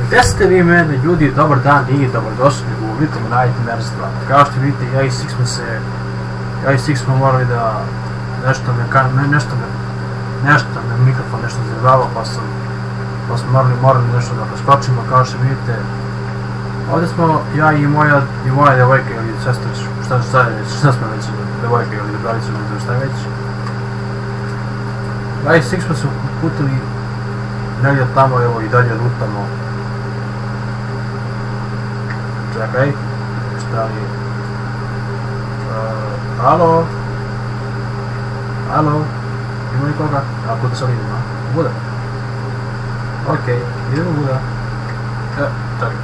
Gdje ste vi mene, ljudi, dobar dan, nije dobrodošli, u Little Nightmares 2. Kao što vidite, ja i Six smo morali da nešto me mikrofon nešto zajebavao, pa smo morali nešto da preskočimo. Kao što vidite, ovdje smo ja i moja djevojka ili sestra, šta smo već, djevojka ili drugarica, ne znam šta je već. Ja i Six smo se uputili negdje tamo, evo i dalje lutamo. Čekaj, šta li? Alo? Alo? Ima li koga? Ako da sad idemo, Buda. Okej, idemo Buda. Čekaj.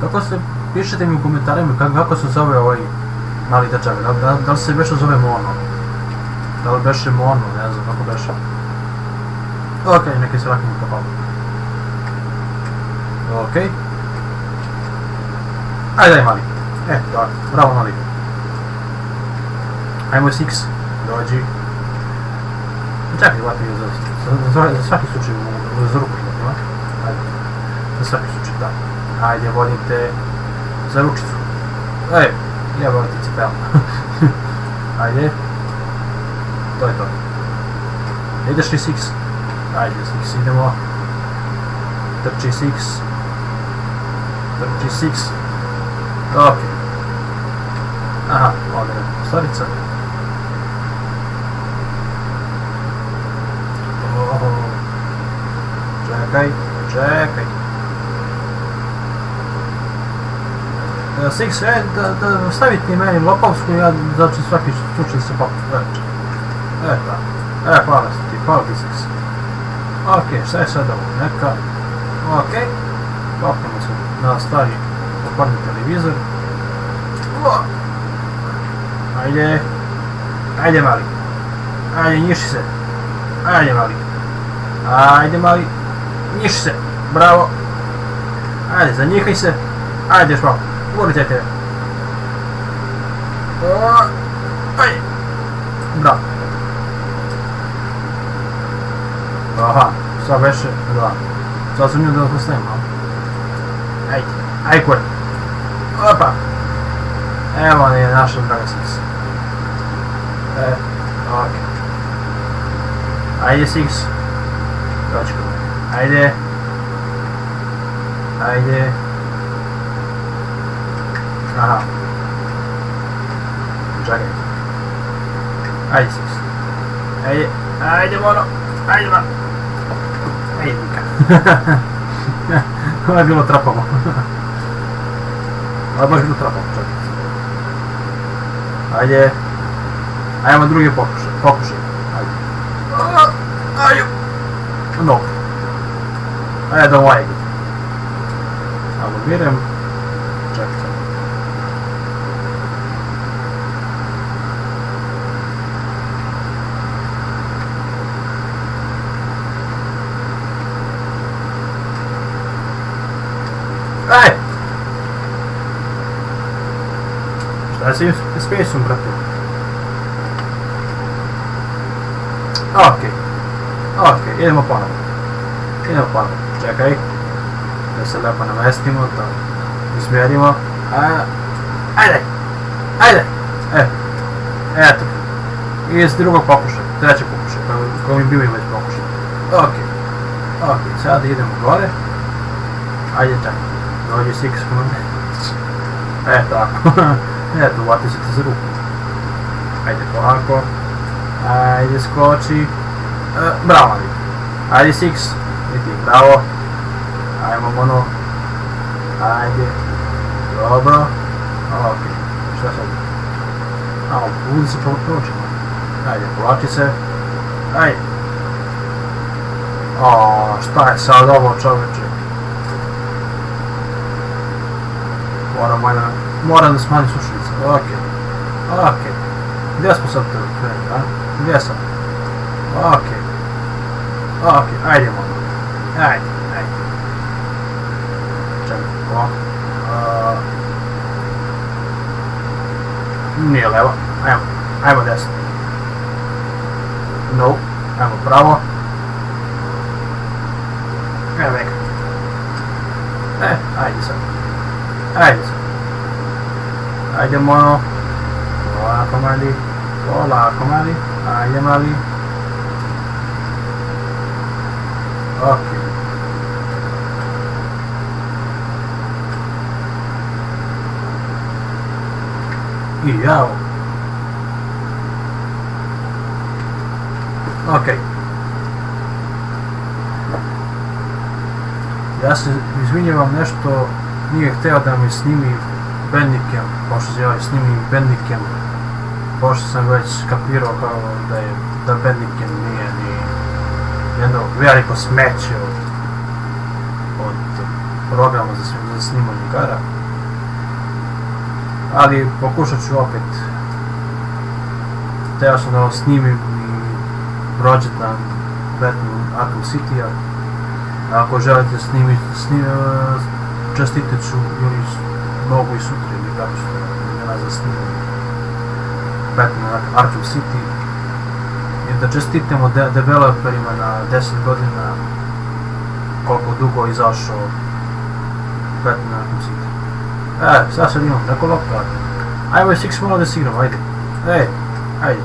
Kako se, pišete mi u komentarima kako se zove ovaj mali dečak, da li se beše zove Mono? Da li beše Mono, ne znam kako beše. Okej, neki se vratimo u kapalu. Okej. Ajde mali. Dobro, bravo mali. Ajmo Six, dođi. Čekaj, hvati za svaki slučaj za ruku ima, ajde. Za svaki slučaj, da. Ajde, vodim te za ručicu. Ja volim ti cipel. Ajde. To je to. Ideš li Six? Ajde Six, idemo. Trči Six. Ok. Aha, ovdje je starica. Čekaj. Six, da staviti meni lopovsku, ja znači svaki slučaj se pokući. Hvala ti Six. Ok, šta je sad ovo? Neka. Ok. Popnemo se na stari pokvarni televizor. Ajde mali. Ajde, njiši se. Ajde mali. Njiši se. Bravo. Ajde, zanjihaj se. Ajde još malo. Ulitaj te. Ajde. Bravo. Aha, sad veše, da. Sad sam nju da ostajem, ajde koje. Opa. Evo je naša draga Six. Ok. Ajde Six. Dođi kod mene. Ajde. Aha. Čekaj. Ajde Six. Ajde Mono. Ajde Mika. Ovo je bilo trapavo. Ovo je baš bilo trapavo, čekaj. Ajde. Ajmo drugi pokušaj. Ajde. No. Ajde, ovaj. Alumiram. Čekaj. Šta si spaceom, brate? Ok, idemo ponovo. Čekaj. Da se lepo namestimo, da usmjerimo. Ajde! Eto. I iz drugog pokušaja, trećeg pokušaja, koji mi bio već pokušaj. Ok, sada idemo gore. Ajde, čekaj. Dođi Six kod mene. Tako. Eto, uvati se ti za ruku. Ajde, polako. Ajde, skoči. Bravo, ali. Ajde, Six. I ti, bravo. Ajmo, Mono. Ajde. Dobro. Ok. Šta sad? Budi se pročimo. Ajde, povlači se. Ajde. Šta je sad ovo, čoveče? Moram da smanjim slušalice. Ok. Gdje smo sad krenuli, a? Gdje sam? Ok, ajde Mono. Ajde. Čekaj, nije levo. Ajmo desno. No, ajmo pravo. Evo ga. Ajde sad. Ajde sad. Ajde mono. Polako mali. Polako mali. Ajde mali. Ok. I jao. Ok. Ja se izvinjavam, nešto nije hteo da mi snimi Bandicam, pošto se ovaj snimi Bandicam, pošto sam već kapirao kao da Bandicam nije ni jedno veliko smeće od programa za snimanje igara. Ali pokušat ću opet. Hteo sam da snimim Rođendan Batman Arkham City-a. Ako želite čestitat ću ili mogu i sutra ili kako ću da snimim Batman Arkham City. I da čestitamo developerima na 10 godina koliko dugo je izašao Batman Arkham City. Sad imam neko lopta. Ajmo 6 malo da se igram, ajde. Ajde.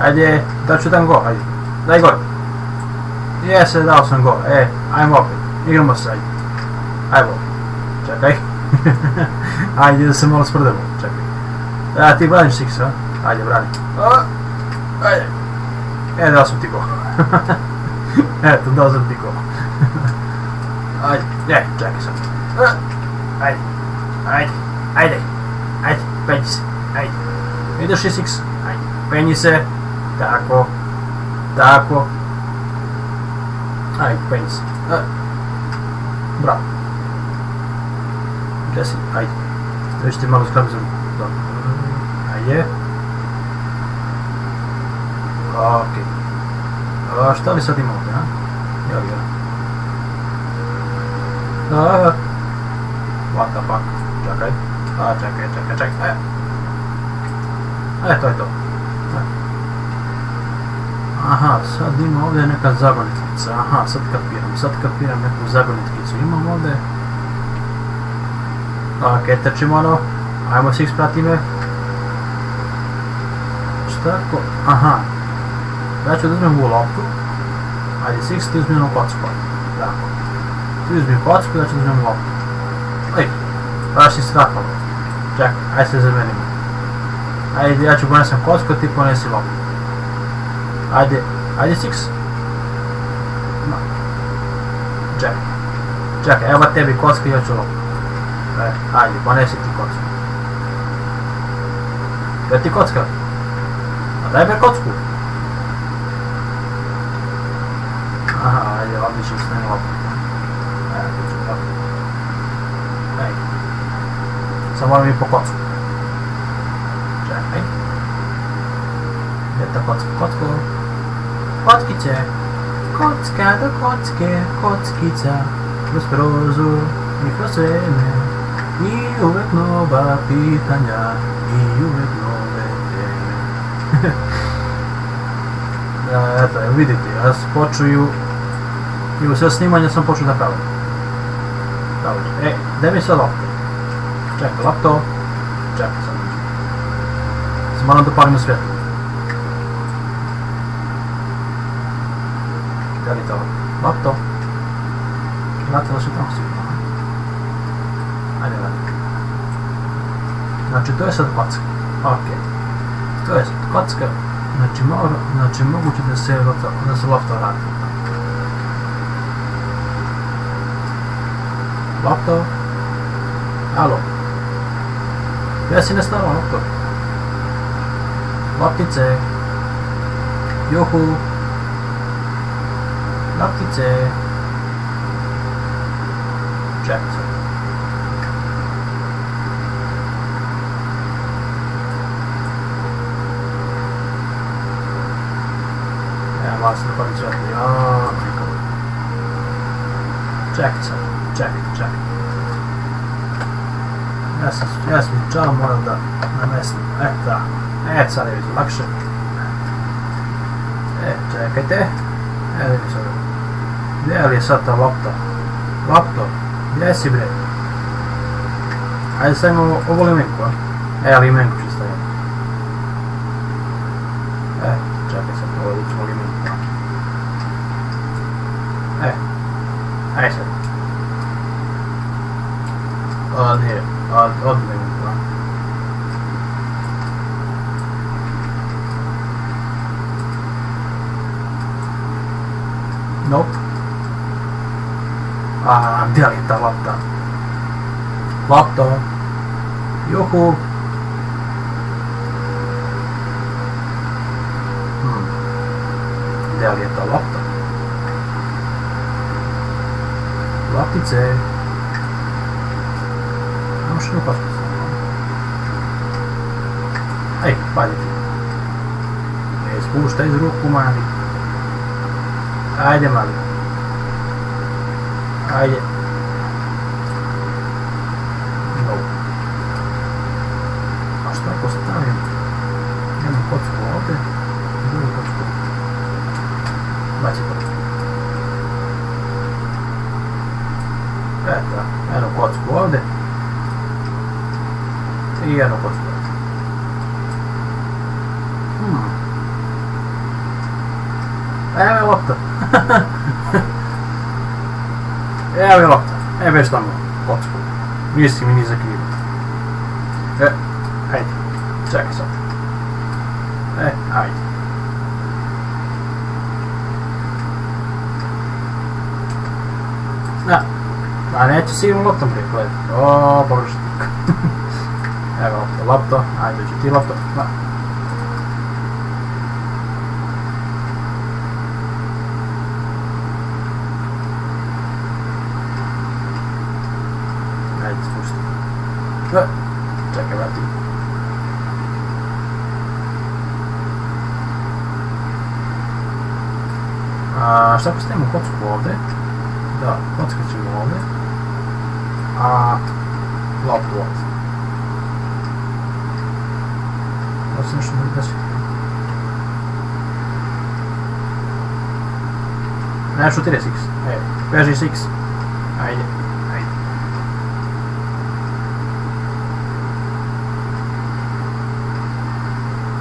Ajde, da ću dan go, ajde. Daj gol. Jese, dao sam gol. Ajmo opet. Igramo se, ajde. Ajmo. Čekaj. Ajde da se malo sprdemo, čekaj. Ti braniš 6, a? Ajde, brani. Ajde. Dao sam ti gol. Eto, dao sam ti gol. Ajde, čekaj sad. Ajde, penji se, ajde. Ideš 6, ajde, penji se. Tako. Ajde, penji se. Bravo. Gdje si? Ajde. Već ti malo skram za ruku. Ajde. Okej. Šta li sad ima ovdje, a? Jel ga? What the fuck? Čekaj. To je to. Aha, sad ima ovdje neka zagonetkica. Aha, sad kapiram neku zagonetkicu. Imam ovdje. Ok, trčimo ono. Ajmo se isprati me. Šta ko? Aha. Ja ću da uzmem ovu loptu. Ajde, Six, ti uzmi ono kocku. Tako. Ti uzmi kocku, ja ću da uzmem loptu. Baš si strapalo. Čekaj, ajde se zamenimo. Ajde, ja ću ponesem kocku, ti ponesi loptu. Ajde Six. Čekaj, evo tebi kocka i ja ću loptu. Ajde, ponesi ti kocku. Gdje ti kocka? A daj me kocku. Aha, ajde, ovdje ću stavim loptu. Sad moram i po kocku. Čekaj. Gdje ta kocka? Kockice. Kocka do kocke, kockica. Kroz prozor i kroz vreme. I uvek nova pitanja. I uvek nove teme. Eto, vidite, ja sam počeo i u sve snimanja sam počeo da pravim. Gdje mi sad lopta? Čekaj, laptop. Čekaj sad. Sad moram da palimo svjetlo. Gdje li to? Laptop. Znate da su tamo svjetlo. Ajde. Znači, to je sad kocka. Ok. To je sad kocka. Znači, moguće da se lopta vrati. Laptop. Alo. Gdje si nestala lopta? Loptice. Juhu. Loptice. Čekaj sad. Malo se dopadim svetlo. Čekaj sad. Čekaj. Ja sam čao, moram da namestim. Da. Sad je vidim lakše. Čekajte. Da mi sad. Gdje li je sad ta lopta? Lopto, gdje si bre? Ajde stavimo ovo limenku, a? Limenku ću staviti. Čekaj sad, ovo ćemo limenku. Ajde sad. Nije, od limenku, a? Nope. Gdje li je ta lopta? Lopto. Juhu. Gdje li je ta lopta? Loptice. Možeš ne upašati. Ej, padi ti. Ne spuštaj iz ruku, mali. Ajde, mali. Ajde. No. A šta ako stavim? Jednu kocku ovdje. Drugu kocku. Baci to. Eto, jednu kocku ovdje. I jednu kocku ovdje. Evo je lopta. Evo je lopta. Već tamo kocku. Nisi mi ni za krivo. Ajde. Čekaj sad. Ajde. Neće sigurno loptom prikladiti. Pogrešno. Evo lopto. Ajde, dođi ti lopto. Ajde, spušti. Čekaj, vrati. Šta ako stavimo kocku ovdje? Da, kocka ćemo ovdje. Loptu ovdje. Da se nešto ne desi. Ne, šutire Six. Beži Six. Ajde.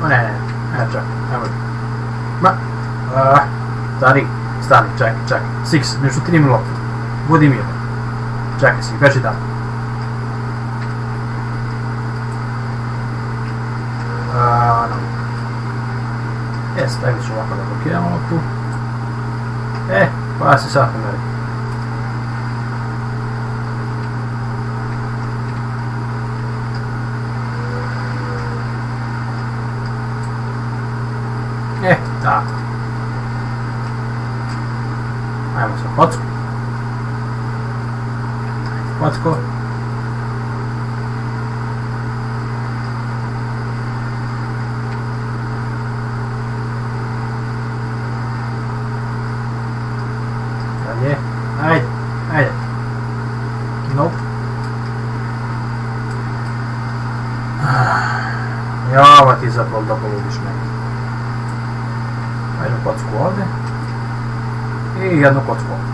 Ne, čekaj, nemoj. Stani, čekaj. Six, ne šutiri mi loptu. Budi mirno. Čekaj si, beži tamo. Stavit ću ovako da blokiramo loptu. Koja si sad pomeri? Tako. Ajmo sad kocku. Kocko. Dalje. Ajde. Nope. Java ti zapravo da poludiš meni. Jednu kocku ovdje. I jednu kocku ovdje.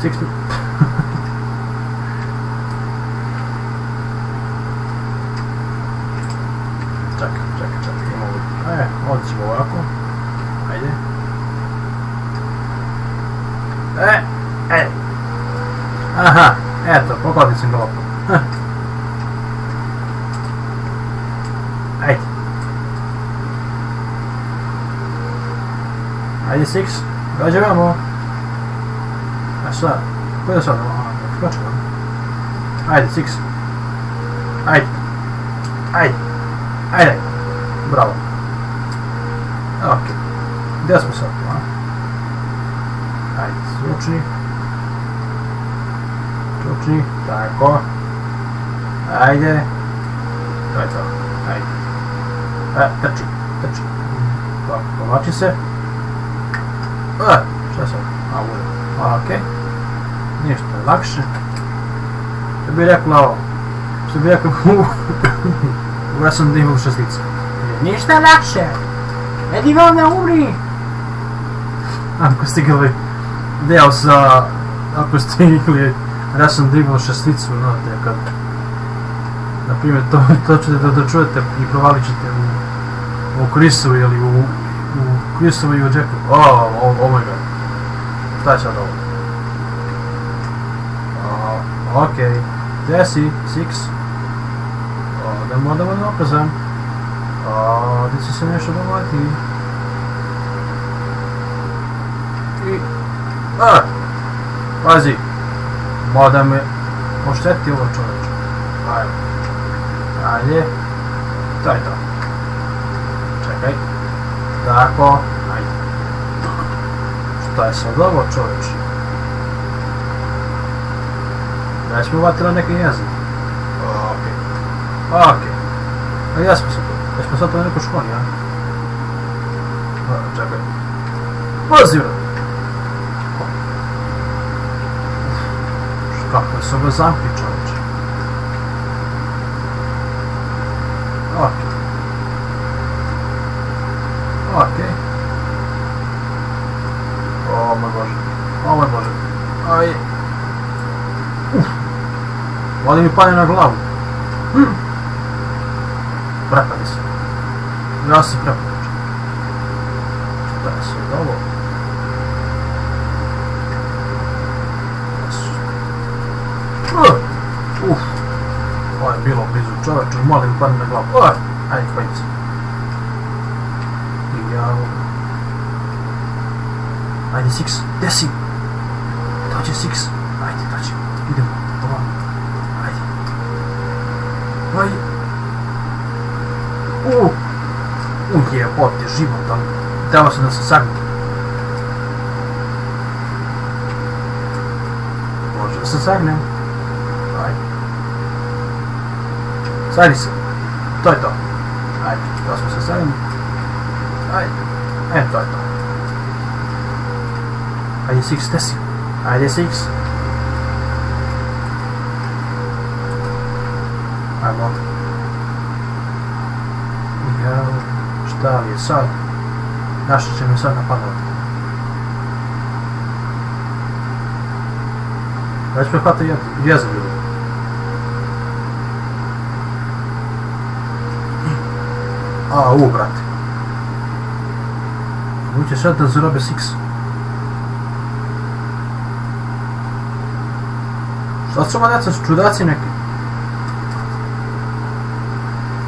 Sixty. Čekaj. Ovdje ćemo ovako. Ajde. Aha, eto, pogodio sam ga lopom. Ajde Six, gađavamo. A šta? Ko je sad? Skočimo. Ajde Six. Ajde. Bravo. Ok. Gdje smo sad? Ajde, Zvučni. Tako. Ajde. To je to. Ajde. Trči. Povlači se. Šta sad? Ok. Ništa, lakše. Što bi rekla ovo? Što bi rekla ja sam da imam šestlica. Ništa lakše. Edi vam da umri. Ako ste igrali deo sa... Ako ste igrali... Ja sam dribao šesticu, znate, kad... Naprimjer, to ćete da čujete i provalit ćete u Chrisu ili u Chrisu i u Jacku. Oh my god. Šta je sad ovo? Okej. Gdje si? Six. Da budem opazan. Gdje će se nešto dogoditi? I... Pazi! Da me ošteti ovo čovječe. Ajde. Ajde. To je to. Čekaj. Tako. Ajde. Šta je sad ovo čovječe? Da smo uvatili neki jezik. Okej. A jesmo se tu. Jesmo sad tu na nekoj školi, ja? Čekaj. Pozivam! Kakve su ove zamke, čovječe? Okej. O moj bože. Aj. Voli mi panje na glavu. Prepadi se. Ja se prepadi. Šta je sve ovo? Ovo je bilo blizu čovječe, molim mi padne na glavu. Ajde, pojdi se. Ajde, Six, gdje si? Dođe, Six. Ajde, dođe. Idemo, ovamo. Ajde. Jebote, život, ali treba se da se sagnem. Može da se sagnem. Ajde. Sagni se. To je to. Ajde, da smo se sagnem. Ajde. To je to. Ajde, Six, gdje si? Ajde, Six. Ajmo. Šta li je sad? Naša će mi sad napadati. Već me hvata jeza ljudi. Brate. Uće sad da zarobe Six. Šta su maneca, su čudaci neki?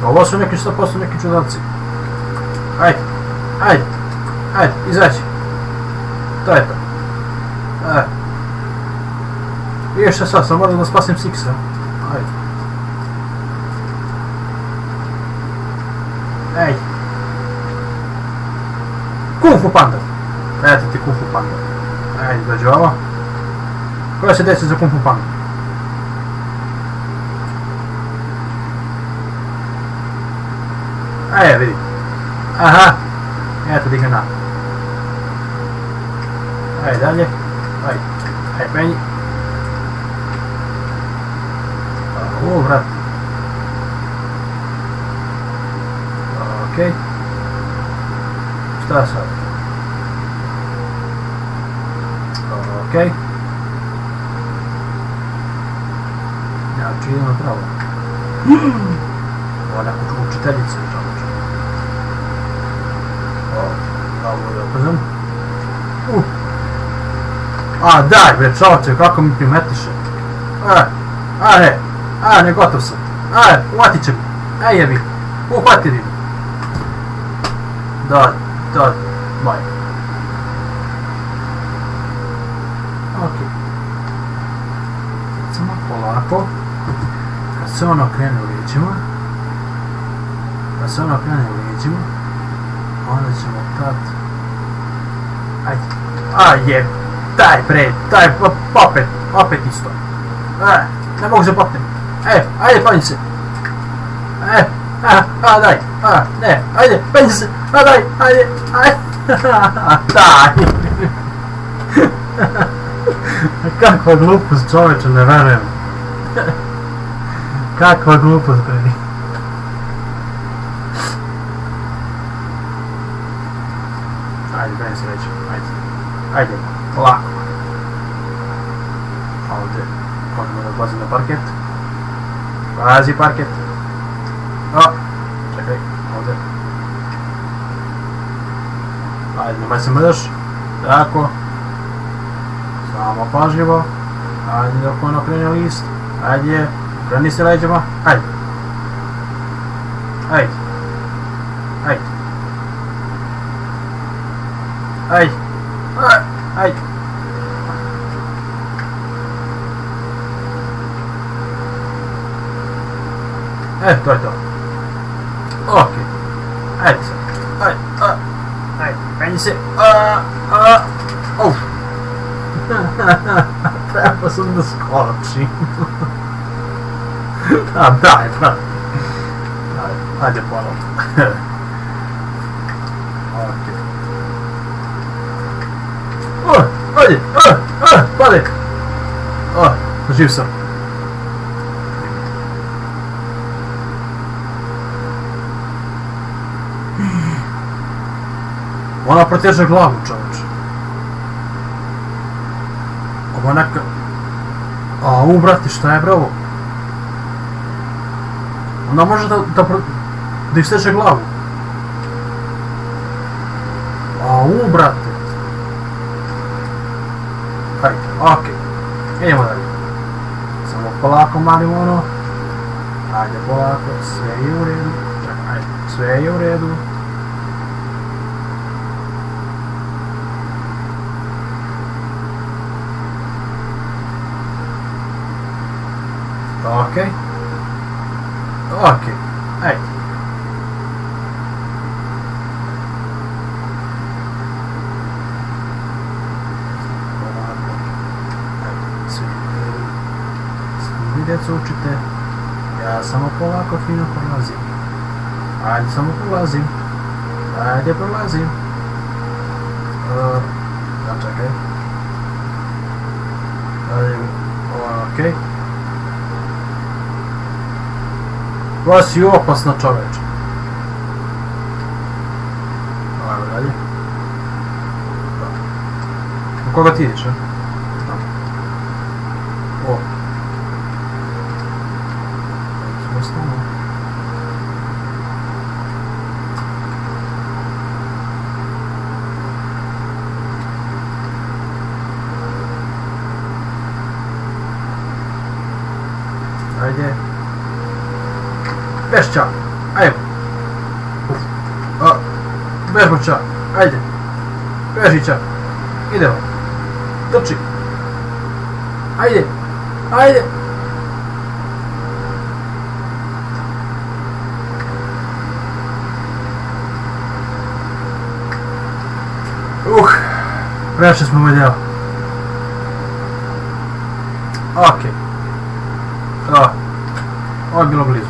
Ovo su neki 100% neki čudaci. Ajde, izađi. To je to. I još sad, sam moram da spasim Sixa. Ajde. Kung Fu Panda. Eto ti Kung Fu Panda. Ajde, dođe ovo. Koja se desi za Kung Fu Panda? Vidi. Aha. Eto ti ga na. Ajde dalje. Ajde penji. Vrat. Okej. Šta sad? Okej. Znači idemo pravo. Ovo je neko učiteljica. Ovo je opazan. Daj bre čovječe, kako mi primetiše. Ne, gotov sam. Uvatit će mi. Jebi. Uhvati ribu. Moj. Okej. Samo polako. Kad se ono okrene u lijeđima, onda ćemo tad... Ajde. Daj bre, opet isto. Ne mogu se popnem. Ajde, panji se. Daj. Ne, ajde, panji se. Daj. Daj. Kakva glupost čoveče, ne verujem. Kakva glupost, bre. Ajde, daj se reći, ajde. Ajde, polako. Ovdje, možemo da odlazim na parket. Pazi parket. O, čekaj, ovdje. Ajde, nemaj se mrdaš. Tako. Samo pažljivo. Ajde dok on okrene list. Ajde, okreni se leđima. Ajde. Ajde. Ajde. Ajde. Ajde. To je to. Okej. Ajde sad. Ajde. Ajde. Penji se. Uf. Treba sam da skočim. Daj, brate. Ajde ponovno. Okej. Ajde, pade. Živ sam. Ona proteže glavu, čovječ. Ovo neka... brate, šta je bravo? Ona može da isteže glavu. Brate. Hajde, okej. Idemo dalje. Samo polako malimo ono. Ajde, polako, sve je u redu. Čekaj, ajde, sve je u redu. Okej. Ajde. Djeco učite, ja samo polako fino prolazim. Ajde, samo prolazim. Ajde, prolazim. Čekaj. Okej. Ovo si opasna, čoveče. Ajde dalje. U koga ti ideš, a? Ajde. Beš čak. Ajmo. Bežmo čak. Ajde. Beži čak. Idemo. Trči. Ajde. Ajde. Prešli smo ovaj deo. Okej. Ovo je bilo blizu.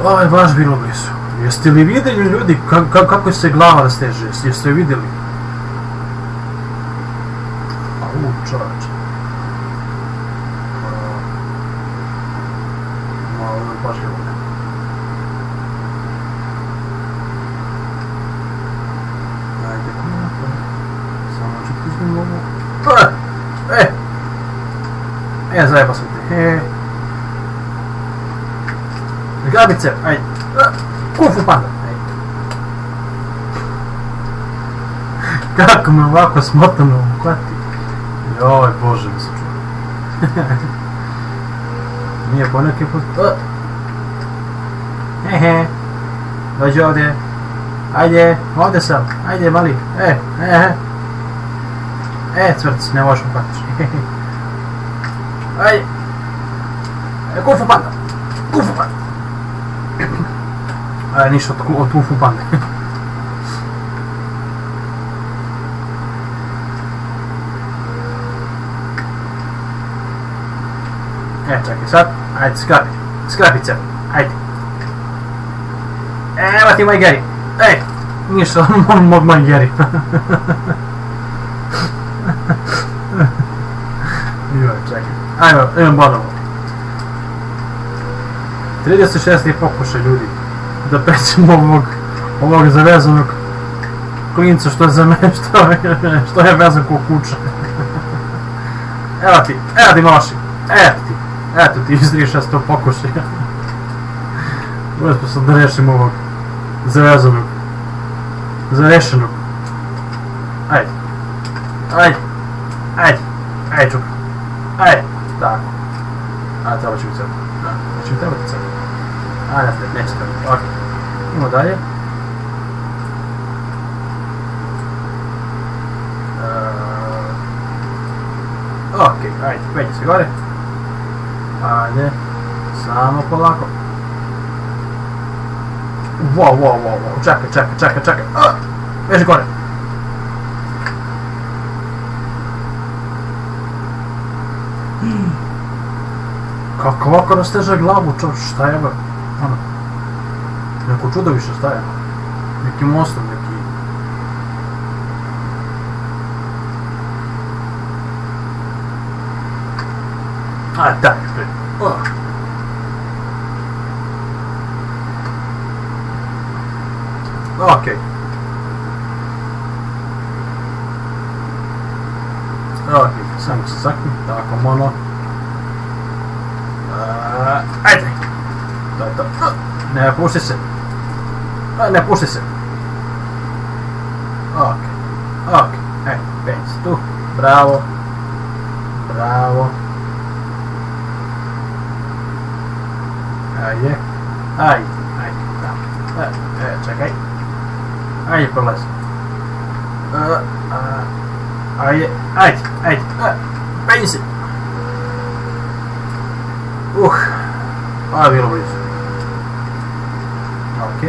Ovo je baš bilo blizu. Jeste li vidjeli ljudi kako se glava rasteže? Jeste li vidjeli? Čovječe. Ovo je baš bilo. Ajde, kako? Samo ću ti izgledam ovo. Zajeba sam te. Grabice, ajde. Kung Fu Panda. Kako me ovako smotano uhvati. Joj, Bože mi se čuo. Nije poneki put. Dođi ovdje. Ajde, ovdje sam. Ajde, mali. Cvrc, ne možeš uhvatiš. Ajde. Kung Fu Panda. Kung Fu Panda. Ništa od Kung Fu Pande. Čekaj sad. Ajde, skrapi cel. Ajde. Evo ti moj Geri. Ništa od moj Geri. Čekaj. Ajmo, idem ponovo. 36. pokušaj, ljudi. Da pećemo ovog zavezanog klinca što je za mene, što je vezan ko kuća. Evo ti Moši, eto ti izrišaš to pokušaj. Uspio sam da rešim ovog zavezanog, zarešenog. Ajde čuka, tako. Treba će mi crta, neće mi trebati crta. Neće trebati, ok. Idemo dalje. Ok, ajde, peđe se gore. Ajde, samo polako. Wow, čekaj. Beži gore. Kako ovako rasteže glavu, čovječ, šta je ba? Neko čudovište, šta je? Neki monster, neki... Ajde, daj, spred. Ok. Ok, samo se sakni, tako mono. Ajde! To je to. Ne pušti se. Ne pušti se. Ok. Penci tu. Bravo. Ajde. Tamo. Čekaj. Ajde, prolaz. Ajde. Penji se. Bilo blizu. Ok.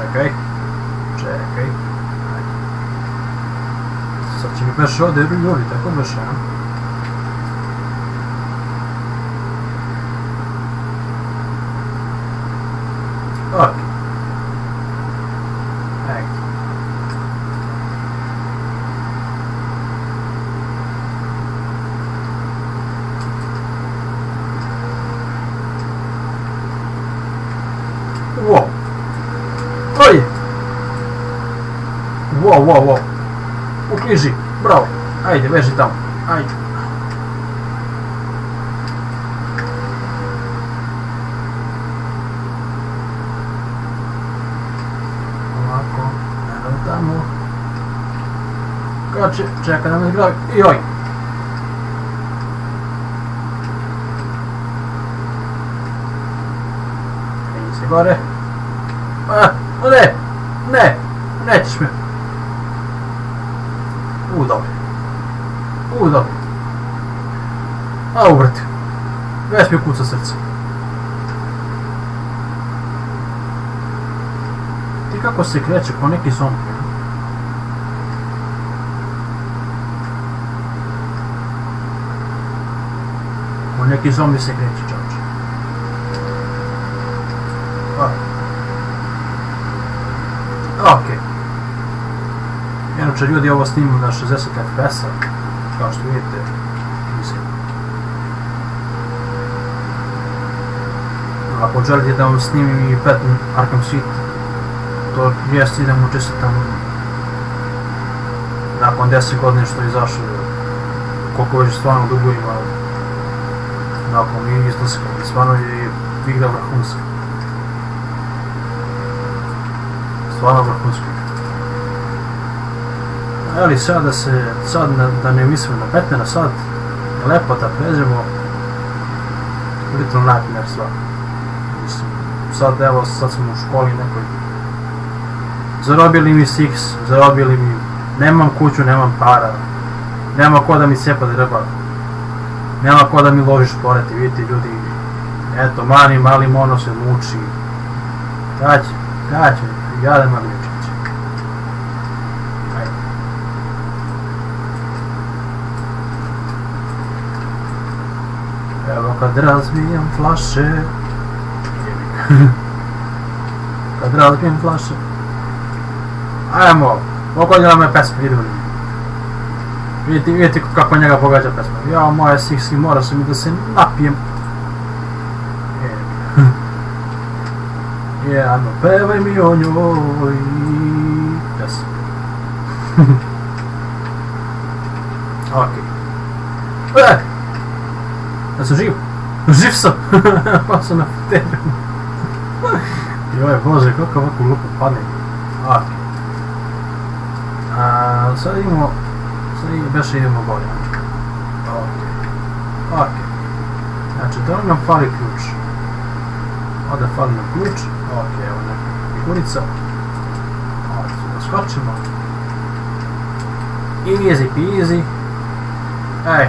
Čekaj. Sad će mi baš ovdje ljudi, tako baš, ja? Ok. Wow. Ukliži, bravo. Ajde, veži tamo. Ajde. Ovako, evo tamo. Kače, čeka da me zgravi. Joj. Penji se gore. Nećeš me. Dobro. Ubrati. Već mi kuca srce. Ti kako se kreće ko neki zombi. Ko neki zombi se kreće, čovječe. Ok. Inače, ljudi, ovo snimam na 60 FPS-a, kao što vidite, mislim. Ako želite da vam snimim i Batman Arkham City, to jest idem učestiti tamo nakon 10 godina što je izašao, koliko već stvarno dugo ima nakon i izlaska, stvarno je igra vrhunska. Stvarno vrhunska. Ali sad da ne mislim na Batmana, sad je lepo da pređemo Little Nightmare sva. Mislim, sad smo u školi nekoj. Zarobili mi Six, nemam kuću, nemam para, nema ko da mi cepa drva, nema ko da mi loži šporeti, vidite ljudi, eto, mali mono se muči, kada će, jadan mali dječač. Evo kad razbijem flaše, ajmo, pogodila me pesma, idemo. Vidite kako njega pogađa pesma. Ja, moja siksi, mora sam mi da se napijem. Jano, pevaj mi o njoj. Jes. Okej. Ja sam živ. Živ sam. Pa sam na fotelju. Joj, bože, kako ovako lupo padne. Okej. Sad imamo... Beše idemo bolje. Okej. Znači, da li nam fali ključ? Ovdje fali nam ključ. Okej, evo neka figurica. Ovdje da skočimo. Easy peasy. Ej.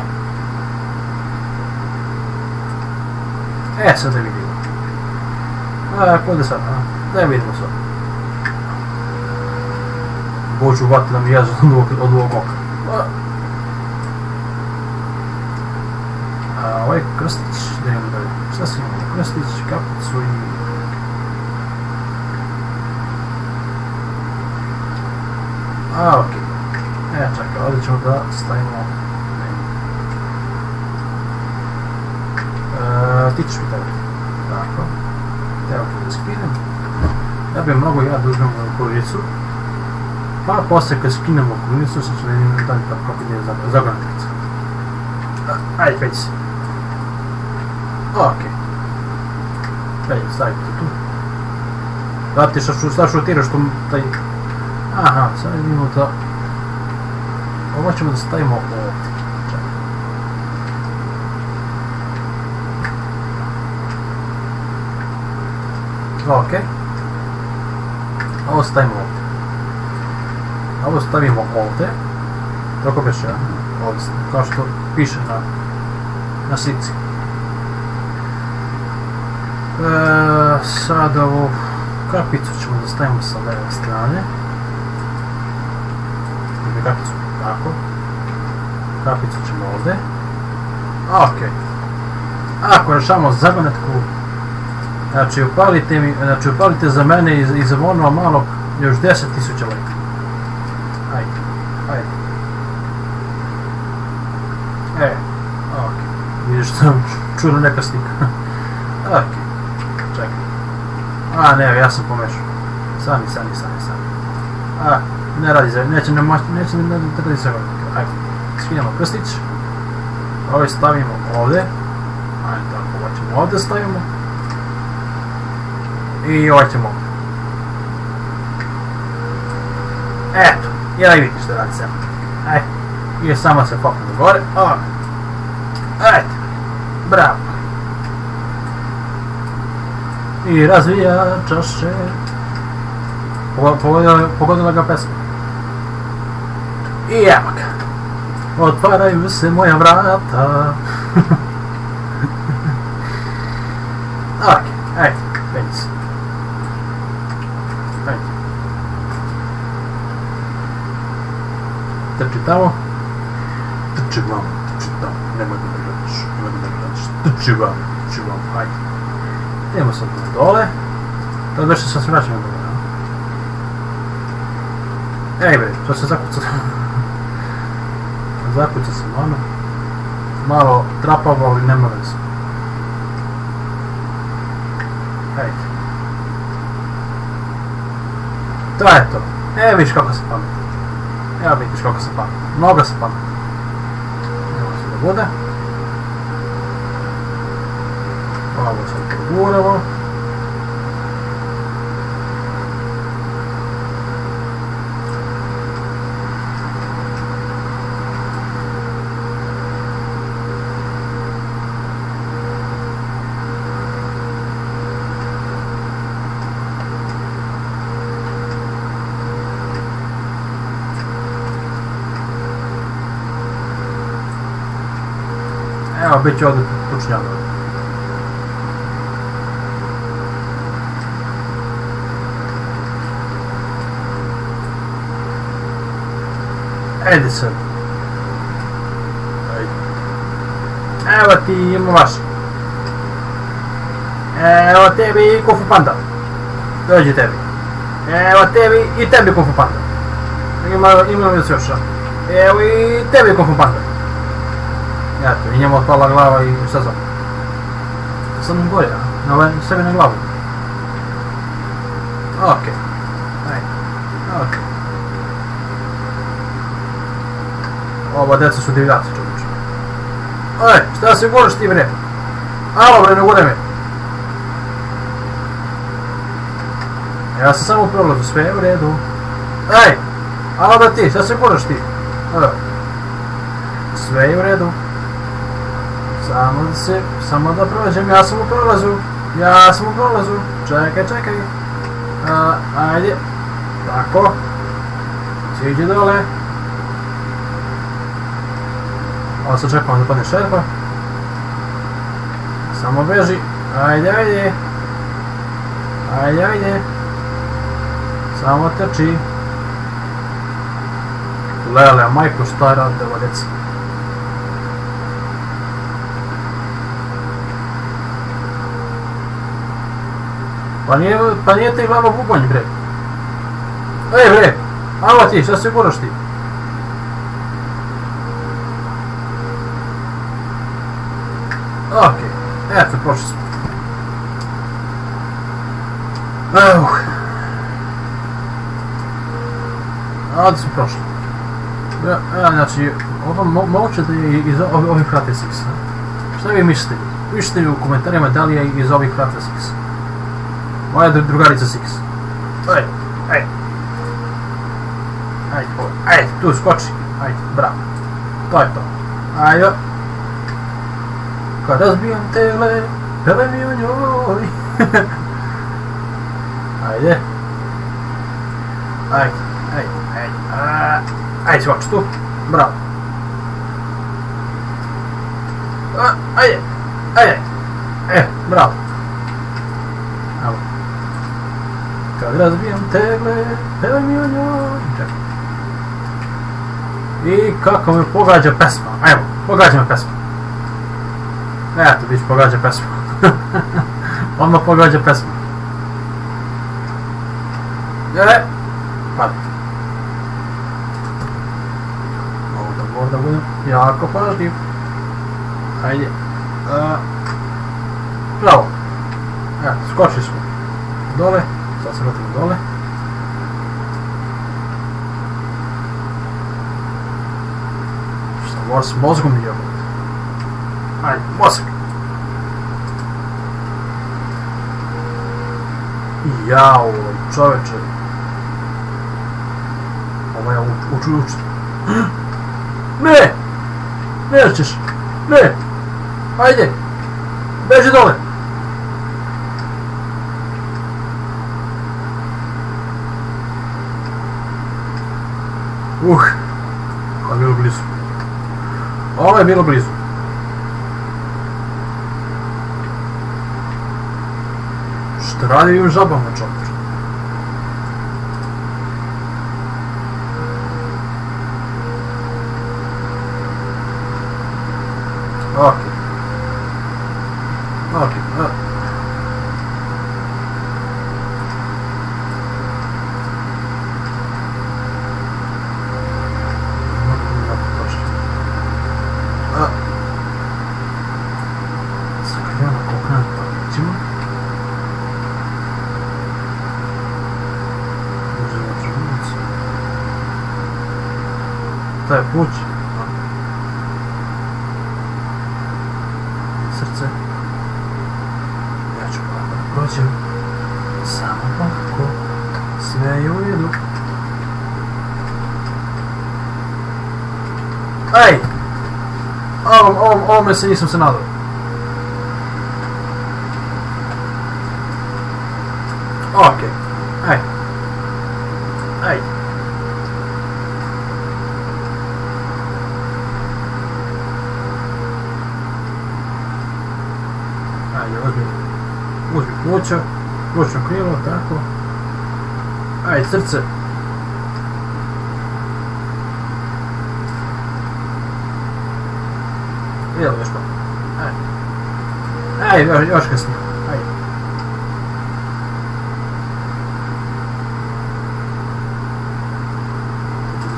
Sad da vidimo. Kod je sad? Da vidimo sad. Boću uvati da mi jezu od ovog oka. Ovaj krstić, da imamo dalje. Šta si imamo? Krstić, kapicu i... Okej. Čekaj, ovdje ćemo da stavimo... Ti ćeš mi tebe. Tako. Evo da skinem. Ja bi mnogo ja da uzmem okolicu. Pa poslije kad skinemo okolicu, sad ću da idem dalje kako ide zagonetkica. Ajde, peđi se. Okej. Peđi, stavite tu. Znate šta šutiraš tu taj... Aha, sad idemo to... Ovo ćemo da stavimo ovdje. Okej. Ovo stavimo ovdje. Ovo stavimo ovdje. Tako piše, ovdje, kao što piše na slici. Sad ovu kapicu ćemo da stavimo sa leve strane. Kapicu, tako. Kapicu ćemo ovdje. Okej. Ako rešamo zagonetku, znači upalite za mene i za ono malog još 10.000 lajka. Ajde. Okej. Vidiš što čudno neka slika. Okej. Čekaj. Ne, ja sam pomešao. Sami. Ne radi za... Neće ne radi za godinka. Ajde. Skinemo prstić. Ovo stavimo ovdje. Ajde, tako, ovo ćemo ovdje stavimo. I ovo ćemo ovdje. Eto. I da vidite što radi sam. I samo se popne do gore. Ajde. Bravo. I razvija čaše. Pogodila ga pesma. I evo ga. Otvaraju se moja vrata. Okej, ajde, penji se. Ajde. Trči tamo. Trči vam, nemoj da me gledaš. Trči vam, ajde. Idemo sad na dole. To već se vraćamo dole. Ej bre, to se zakuca. Zakuca se malo trapavo, ali nema veze. Ejde. To je to. Vidiš kako se pametno. Vidiš kako se pametno. Mnogo se pametno. Evo se da bude. Ovo sad poguramo. Evo, bit će ovdje tučnjava. Ajde sad. Evo ti ima vaš. Evo tebi Kung Fu Panda. Dođi tebi. Evo tebi i tebi Kung Fu Panda. Imamo još. Evo i tebi konfupanda. Eto, i njemu otpala glava i šta znam. Sam gore, a? Sebi na glavu. Okej. Ajde. Okej. Ova deca su divljaci, čovječe. Ej, šta se goriš ti, bre? Alo, bre, ne gure me. Ja sam samo u prolazu, sve je u redu. Ej, alo da ti, šta se goriš ti? Sve je u redu. Samo da prođem, ja sam u prolazu. Čekaj. Ajde. Tako. Siđi dole. Ovo se čekamo da padne šerpa. Samo beži. Ajde. Samo trči. Lele, majko, šta rade ova deca? Pa nije te glava bubanj, bre. Ej, bre, alo ti, šta se guraš ti? Okej, eto, prošli smo. Ovdje smo prošli. Znači, ovo moguće da je iz ovih vrata X. Šta vi mislite? Pišite mi u komentarima da li je iz ovih vrata X. Moja drugarica Six. Ajde, tu skoči. Ajde, bravo. To je to. Ajde. Kad razbijam tele, pele mi o njoj. Ajde. Ajde, skoči tu. Bravo. Ajde. Bravo. Evo. Kad razbijam tegle, pele mi o njoj. I kako me pogađa pesma. Evo, pogađa me pesma. Eto, bić pogađa pesma. Odmah pogađa pesma. Padi. Ovo da budem jako pažljiv. Ajde. Bravo. Eto, skočili smo. Dole. Sad se vratimo dole. Šta, s mozgom nije ovo. Ajde, mozak. Jao, čoveče. Ovo ja uču. Ne! Nećeš! Ne! Ajde! Beži dole! Ovo je bilo blizu. Ovo je bilo blizu. Šta radi ovim žabama, čovječe? Okej. Sakrijano kokranat pa ćemo. To je pluć. Srce. Ja ću polako da prođem. Samo polako. Sve je u redu. Ej! Ovome se nisam se nadao. Okej. Ej. Ajde, uzmi pluća, plućno krilo, tako. Ajde, srce. Idemo još malo. Ajde, još kasnije. Ajde.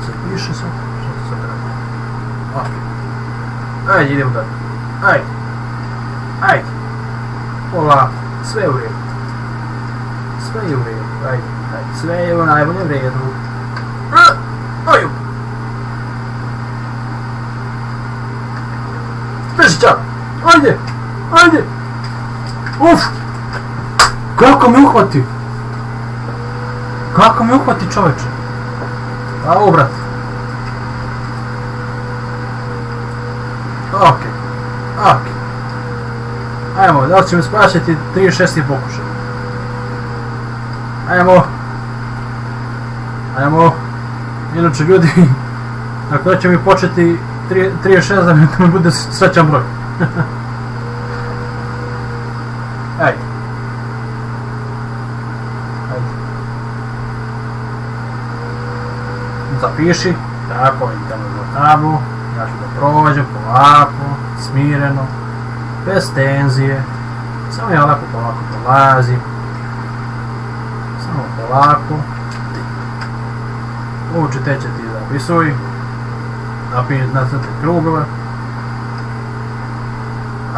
Zapiše sad. Što se sad Ajde, idemo dalje. Ajde. Ajde. Polako. Sve je u redu. Sve je u redu. Ajde. Ajde. Sve je u najboljem redu. Aju. Beži čak. Ajde. Ajde. Uf. Kako me uhvati? Kako me uhvati čoveče? A obrat. Ok. Ok. Ajmo, da li će mi spašati 36. pokušaj? Ajmo. Ajmo. Inače ljudi, ako će mi početi 36 da mi bude srećan broj. Ajde. Ajde. Zapiši. Tako, idemo na tablu. Ja ću da prođem polako, smireno, bez tenzije. Samo ja lako polako prolazim. Samo polako. Učitelj će ti zapisuj. Nacrtaj krugove.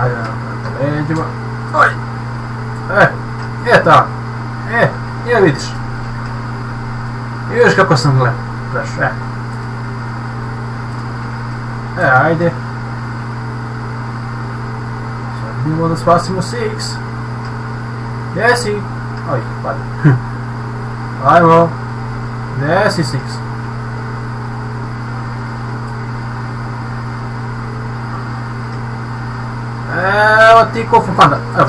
Ajde na leđima. Oj! Tako. Vidiš. I vidiš kako sam gled. Znaš, ajde. Sad idemo da spasimo Six. Gdje si? Oj, pada. Ajmo. Gdje si Six? Evo ti Kung Fu Panda. Evo.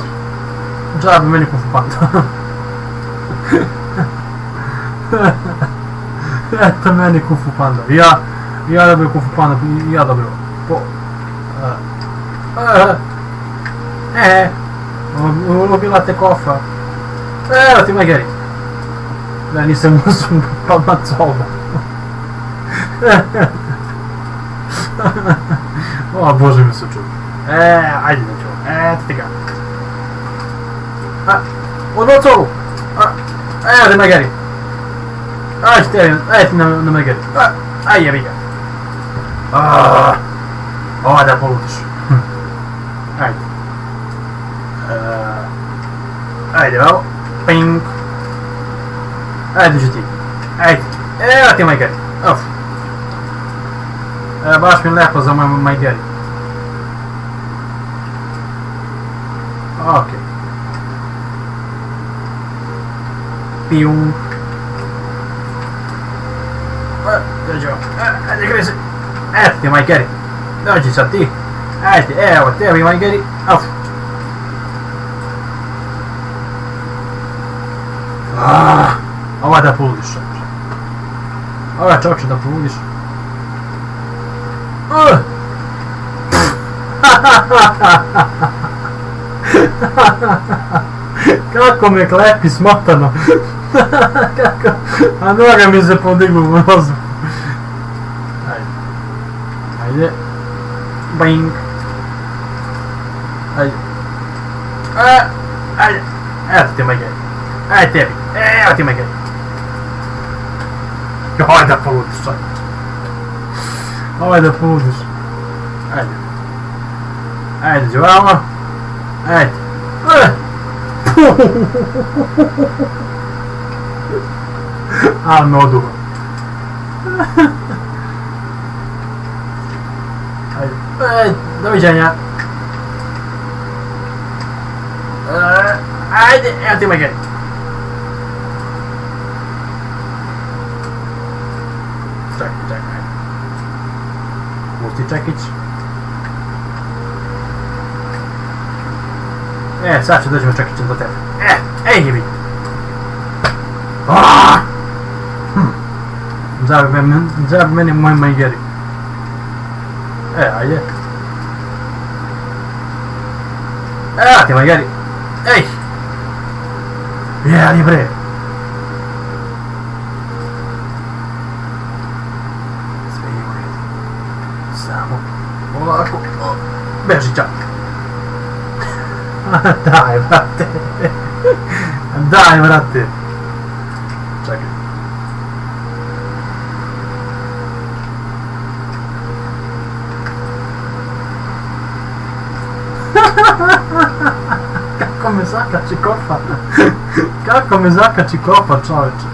Džabi meni Kung Fu Panda. Eto meni Kung Fu Panda. Ja dobio Kung Fu Panda i ja dobio. Ubila te kofa. Evo ti Mageri. Da nisam uzum pa macola. O Bože mi se čuo. Ajde da ću. Eto ti ga. Od macolu. Evo ti Mageri. Ajde ti na Mageri. Aj jebi ga. Ovo da poludiš. Ajde. Ajde, evo. Ping. Ajde ću ti. Ajde. Evo ti Mageri. Baš mi lepo za moj Mageri. Ok. Pijum. Ajde gre se. Eto ti Mageri. Dođi sad ti. Ajde, evo tebi Mageri. Ova da poludiš čovječe. Ova čovječe da poludiš. Kako me klepi smotano. A noga mi se podigla u mozgu. Ajde. Bing. Ajde. Ajde. Evo ti Mageri. Ajde tebi. Evo ti Mageri. Ovaj da poludiš čovječe. Ovaj da poludiš. Ajde. Ajde, džavamo. Ajde. A, nodu. Ajde. Doviđenja. Ajde, evo ti Mageri. Čekaj. Pusti čekić. Sad ću dođemo čekićem do tebe. Jebi. Zabi meni moj Mageri. Ajde. Evo ti Mageri. Ej! Jeli bre! Sve je u redu. Samo polako. Beži čak. Daj, brate. Daj, brate. Čekaj. Kako me zakači kopa. Kako me zakači kopa, čoveče.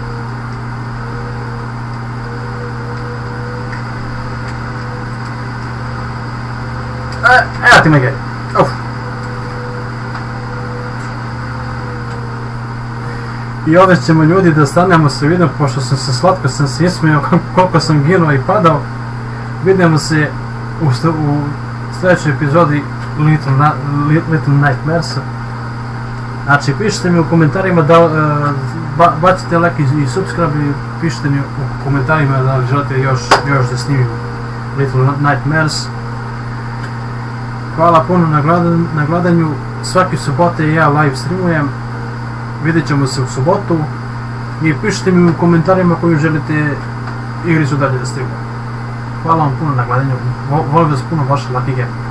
Evo ti me gej. Uf. I ovdje ćemo ljudi da stanemo se vidimo, pošto sam se slatko sam se ismijao koliko sam ginuo i padao. Vidimo se u sljedećoj epizodi Little Nightmares. Znači, pišite mi u komentarima da bacite like i subscribe i pišite mi u komentarima da li želite još da snimim Little Nightmares. Hvala puno na gledanju, svake subote ja live streamujem, vidjet ćemo se u subotu i pišite mi u komentarima koju želite igricu dalje da streamujem. Hvala vam puno na gledanju, volim vas puno, vaš Lucky Game.